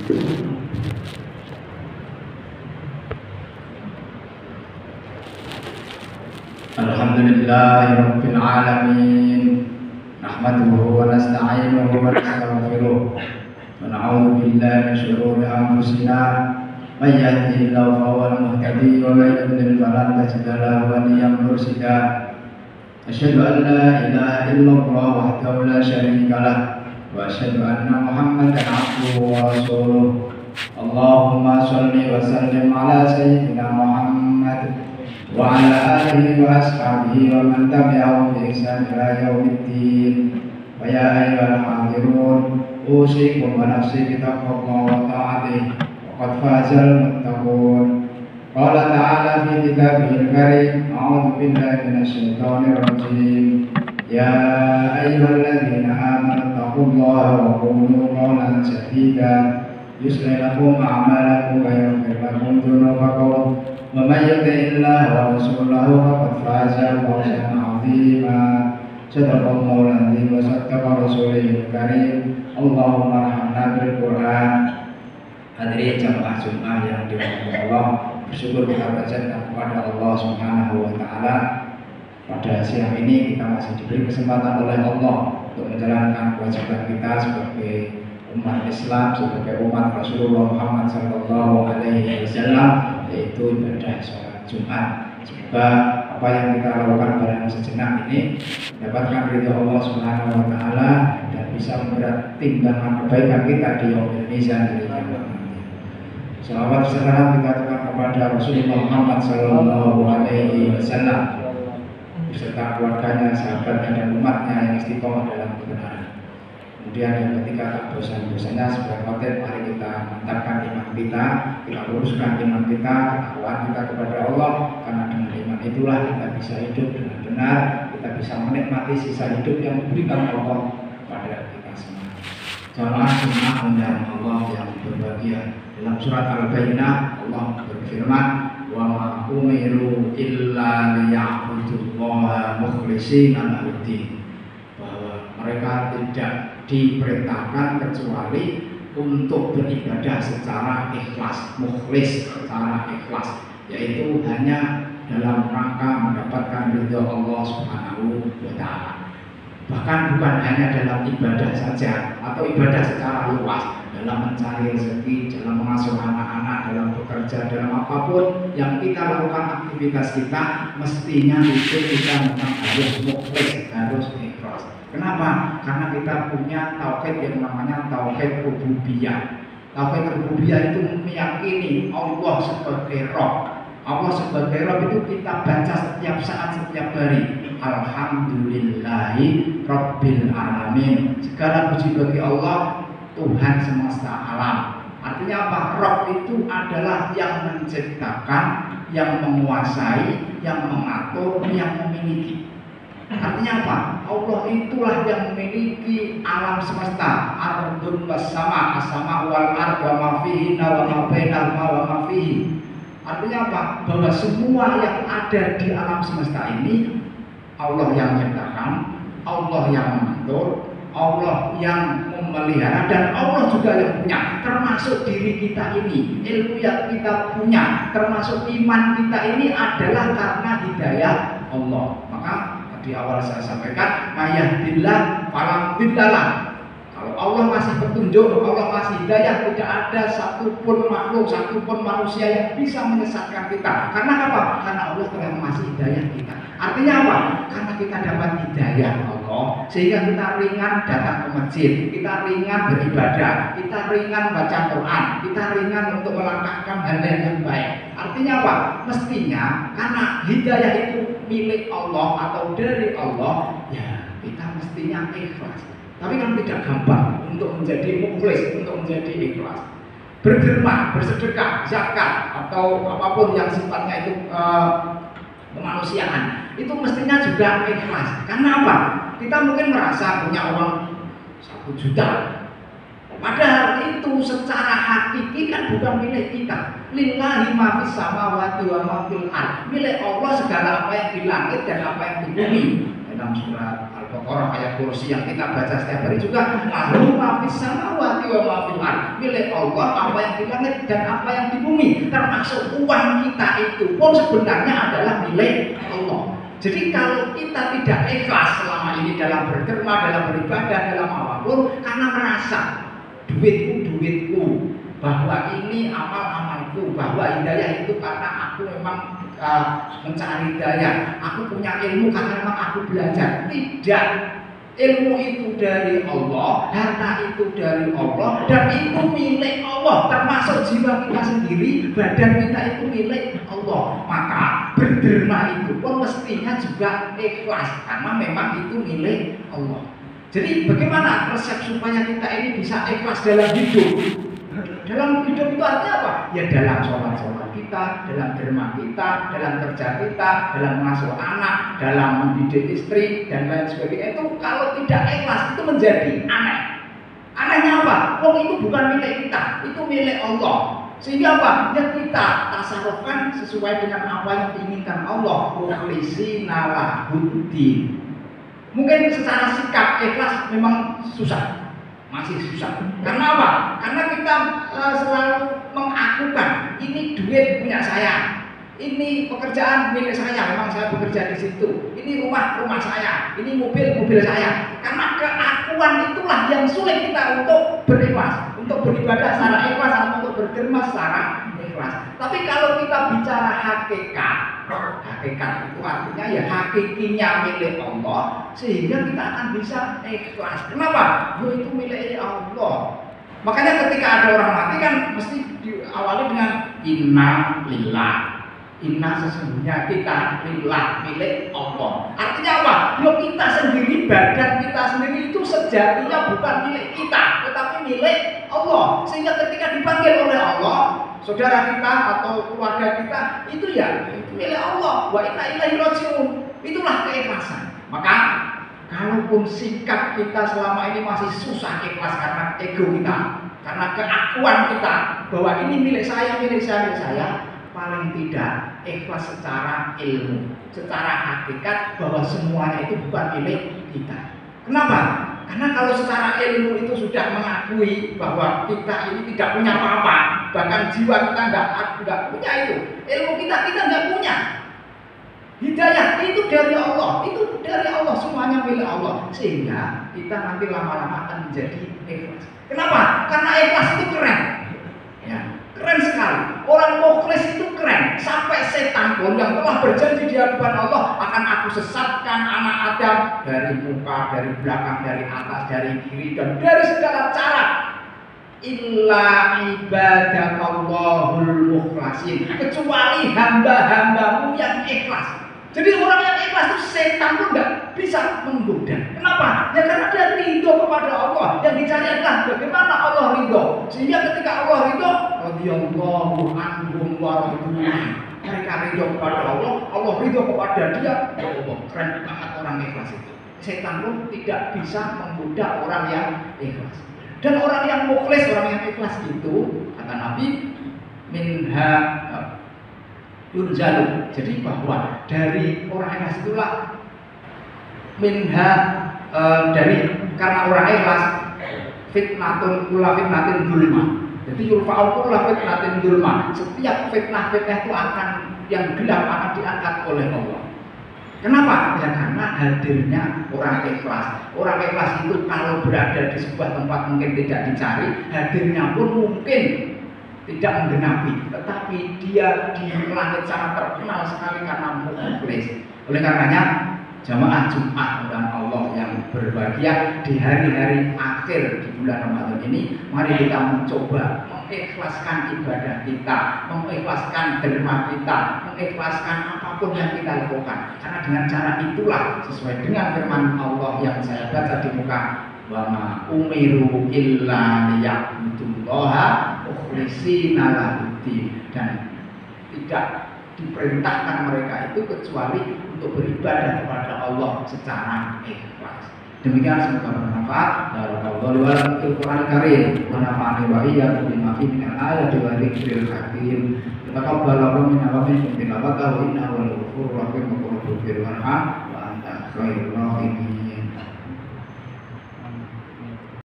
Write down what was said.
Alhamdulillahirabbil alamin. Nahmaduhu wa nasta'inuhu wa nastaghfiruh. Wa na'udzu billahi min shururi anfusina. May yahdihillahu fahuwal muhtadi wa may yudlil falan tajida lahu waliyyan mursyida. Asyhadu an la ilaha illallah wahdahu la syarika lah wa asyhadu anna Muhammadan abduhu wa rasuluh. Allahumma shalli wa sallim ala sayyidina Muhammad wa ala alihi wa ashabihi wa man tabi'ahum bi ihsan ila yaumiddin. Wa ya ayyuhal hadirun, usikum wa nafsi bi taqwallahi wa ta'atihi wa qad fazal muttaqun. Qala ta'ala fi kitabihil karim, a'udzu billahi minasy syaithanir rajim. Ya ayyuhalladzina amanu taqullaha wa qulu qawlan sadida yuslih lakum a'malakum wa yaghfir lakum dzunubakum. Wa may yuti'illaha wa rasulahu faqad faza fawzan 'azima. Shadaqallahu al-'azim wa sadaqa rasulihil karim. Allahumma arhamna bil Qur'an. Hadirin jamaah Jumat yang dirahmati Allah, bersyukur kita panjatkan kepada Allah Subhanahu wa taala. Pada siang ini kita masih diberi kesempatan oleh Allah untuk menjalankan kewajiban kita sebagai umat Islam, sebagai umat Rasulullah Muhammad sallallahu alaihi wasallam, yaitu ibadah sholat Jumat. Semoga apa yang kita lakukan pada sejenak ini mendapatkan ridha Allah Subhanahu wa taala dan bisa memberat timbangan kebaikan kita di yaumil mizan dari kiamat. Salawat serta kita aturkan kepada Rasulullah Muhammad sallallahu alaihi wasallam beserta keluarganya, sahabatnya dan umatnya yang istiqomah dalam kebenaran. Kemudian yang ketiga, tak bosan-bosannya sebagai khotib, mari kita mantapkan iman kita luruskan iman kita, ketakwaan kita kepada Allah, karena dengan iman itulah kita bisa hidup dengan benar, kita bisa menikmati sisa hidup yang diberikan Allah kepada kita semua. Jamaah Jumat yang Allah yang berbahagia, dalam surat Al-Bayyinah Allah berfirman, wa ma umiru illa liya'budullaha mukhlishina lahuddin, bahwa mereka tidak diperintahkan kecuali untuk beribadah secara ikhlas, mukhlis, secara ikhlas, yaitu hanya dalam rangka mendapatkan ridha Allah Subhanahu wa taala. Bahkan bukan hanya dalam ibadah saja atau ibadah secara luas, dalam mencari rezeki, dalam mengasuh anak-anak, dalam bekerja, dalam apapun yang kita lakukan aktivitas kita, mestinya itu kita memang harus mukhlis, harus ikhlas. Kenapa? Karena kita punya tauhid yang namanya tauhid rububiyah. Tauhid rububiyah itu meyakini Allah sebagai Rabb. Allah sebagai Rabb itu kita baca setiap saat, setiap hari. Alhamdulillahi Rabbil Alamin. Segala puji bagi Allah, Tuhan semesta alam. Artinya apa? Rabb itu adalah yang menciptakan, yang menguasai, yang mengatur, yang memiliki. Artinya apa? Allah itulah yang memiliki alam semesta, ardun was sama, as-sama wal ard wa ma fihi wa ma bainal ma wa ma fihi. Artinya apa? Bahwa semua yang ada di alam semesta ini Allah yang menciptakan, Allah yang mengatur, Allah yang memelihara, dan Allah juga yang punya, termasuk diri kita ini, ilmu yang kita punya, termasuk iman kita ini adalah karena hidayah Allah. Maka di awal saya sampaikan, mayahdillah falam dillalah. Kalau Allah masih petunjuk, Allah masih hidayah, tidak ada satupun makhluk, satupun manusia yang bisa menyesatkan kita. Karena apa? Karena Allah telah masih hidayah kita. Artinya apa? Karena kita dapat hidayah Allah, sehingga kita ringan datang ke masjid, kita ringan beribadah, kita ringan baca Quran, kita ringan untuk melangkahkan hal yang baik. Artinya apa? Mestinya karena hidayah itu milik Allah atau dari Allah, ya kita mestinya ikhlas. Tapi kan tidak gampang untuk menjadi mukhlis, untuk menjadi ikhlas. Berderma, bersedekah, zakat atau apapun yang sifatnya itu kemanusiaan, itu mestinya juga ikhlas. Karena apa? Kita mungkin merasa punya uang 1 juta, padahal itu secara hakiki kan bukan milik kita. Lillahi ma fis samawati wa ma fil ard. Milik Allah segala apa yang di langit dan apa yang di bumi. Dalam surat Al-Baqarah ayat kursi yang kita baca setiap hari juga, lahu ma fis samawati wa ma fil ard. milik Allah, apa yang di langit dan apa yang di bumi, termasuk uang kita itu pun sebenarnya adalah milik Allah. Jadi kalau kita tidak ikhlas selama ini dalam berderma, dalam beribadah, dalam apapun, karena merasa duitku, bahwa ini amal-amalku, bahwa hidayah itu karena aku memang mencari hidayah, aku punya ilmu karena memang aku belajar. Tidak, ilmu itu dari Allah, harta itu dari Allah, dan itu milik Allah, termasuk jiwa kita sendiri, badan kita itu milik Allah. Maka berderma itu pun mestinya juga ikhlas, karena memang itu milik Allah. Jadi bagaimana resep supaya kita ini bisa ikhlas dalam hidup? Dalam hidup itu artinya apa? Ya dalam sholat kita, dalam derma kita, dalam kerja kita, dalam mengasuh anak, dalam mendidik istri, dan lain sebagainya. Itu kalau tidak ikhlas itu menjadi aneh. Anehnya apa? Oh, itu bukan milik kita, itu milik Allah. Sehingga apa? Ya kita tasarufkan sesuai dengan apa yang diinginkan Allah. Mukhlisina lahuddin. Mungkin secara sikap ikhlas memang susah. Masih susah. Karena apa? Karena kita selalu mengakukan ini duit punya saya, ini pekerjaan milik saya, memang saya bekerja di situ, ini rumah saya, ini mobil saya. Karena keakuan itulah yang sulit kita untuk berikhlas, untuk beribadah secara ikhlas atau untuk berderma secara ikhlas. Tapi kalau kita bicara hakikat itu artinya ya hakikinya milik Allah, sehingga kita akan bisa ikhlas. Kenapa? Itu milik Allah. Makanya ketika ada orang mati kan mesti diawali dengan inna lillah. Inna sesungguhnya kita lillah, milik Allah. Artinya apa? Yo kita sendiri, badan kita sendiri itu sejatinya bukan milik kita, tetapi milik Allah. Sehingga ketika dipanggil oleh Allah, saudara kita atau keluarga kita itu ya milik Allah. Wa inna ilaihi raji'un. Itulah keikhlasan. Maka kalaupun sikap kita selama ini masih susah ikhlas karena ego kita, karena keakuan kita bahwa ini milik saya, paling tidak ikhlas secara ilmu, secara hakikat bahwa semuanya itu bukan milik kita. Kenapa? Karena kalau secara ilmu itu sudah mengakui bahwa kita ini tidak punya apa-apa, bahkan jiwa kita nggak punya itu, ilmu kita nggak punya. Hidayah itu dari Allah, semuanya milik Allah. Sehingga kita nanti lama-lama akan menjadi ikhlas. Kenapa? Karena ikhlas itu keren, ya, keren sekali. Orang mukhlis itu keren. Sampai setan pun yang telah berjanji di hadapan Allah akan aku sesatkan anak Adam dari muka, dari belakang, dari atas, dari kiri, dan dari segala cara. Illa ibadakallahul mukhlasin, kecuali hamba-hambamu yang ikhlas. Jadi orang yang ikhlas itu setan pun nggak bisa menggoda. Kenapa? Ya karena dia ridho kepada Allah. Yang dicari adalah bagaimana Allah ridho. Sehingga ketika Allah ridho, radhiyallahu anhum wa radhiyallahu. Mereka ridho kepada Allah, Allah ridho kepada dia. Ya Allah, keren banget orang ikhlas itu. Setan pun tidak bisa menggoda orang yang ikhlas. Dan orang yang mukhlis, orang yang ikhlas itu, kata Nabi, minha yunzalu. Jadi bahwa dari orang ikhlas itulah minha dari karena orang ikhlas fitnatun dulma. Jadi yurfa'u kula fitnatin dulma. Setiap fitnah itu akan yang gelap akan diangkat oleh Allah. Kenapa? Ya karena hadirnya orang ikhlas. Orang ikhlas itu kalau berada di sebuah tempat mungkin tidak dicari, hadirnya pun mungkin tidak menggenapi, tetapi dia di langit sangat terkenal sekali karena mukhlis. Oleh karenanya jamaah Jumat dan Allah yang berbahagia di hari-hari akhir di bulan Ramadan ini, mari kita mencoba mengikhlaskan ibadah kita, mengikhlaskan derma kita, mengikhlaskan apapun yang kita lakukan. Karena dengan cara itulah sesuai dengan firman Allah yang saya baca di muka, wa ma umiru illa liya'budullaha mukhlisina lahuddin, dan tidak diperintahkan mereka itu kecuali untuk beribadah kepada Allah secara ikhlas. Demikian semoga bermanfaat. Barakallahu wa lakum fil Qur'anil karim wa nafa'ani wa iyyakum bima fihi minal ayati wa dzikril hakim. Taqabbalallahu minna wa minkum tilawatahu innahu wal ghafurur rahim wa qul rabbil warham wa anta khairur rahimin.